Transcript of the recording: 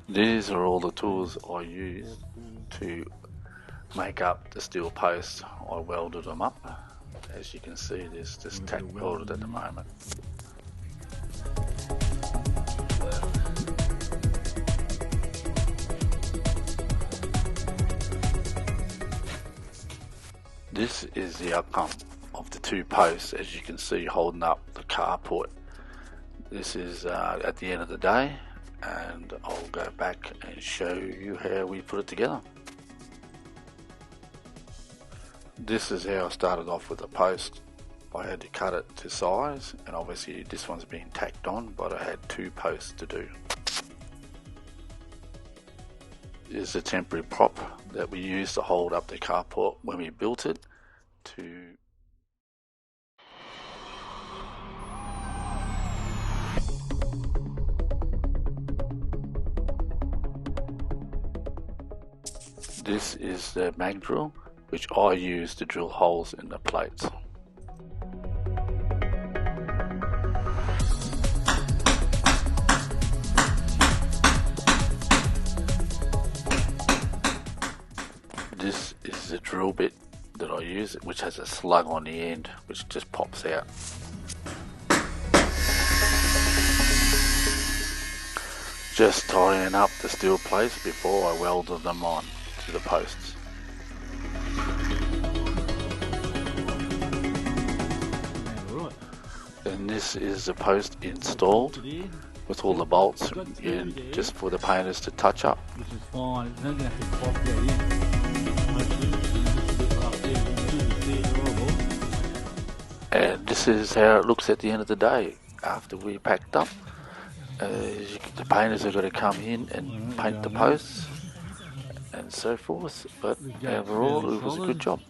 These are all the tools I used to make up the steel posts. I welded them up. As you can see, there's just tack welded at the moment. This is the outcome of the two posts, as you can see, holding up the carport. This is at the end of the day, and I'll go back and show you how we put it together. This is how I started off with the post. I had to cut it to size, and obviously this one's been tacked on, but I had two posts to do. This is a temporary prop that we used to hold up the carport when we built it. This is the mag drill, which I use to drill holes in the plates. This is the drill bit that I use, which has a slug on the end, which just pops out. Just tying up the steel plates before I welded them on to the posts. And this is the post installed with all the bolts in, just for the painters to touch up. Which is fine, it's not going to have to pop that in. And this is how it looks at the end of the day after we packed up. The painters are going to come in and paint the posts and so forth, but overall it was a good job.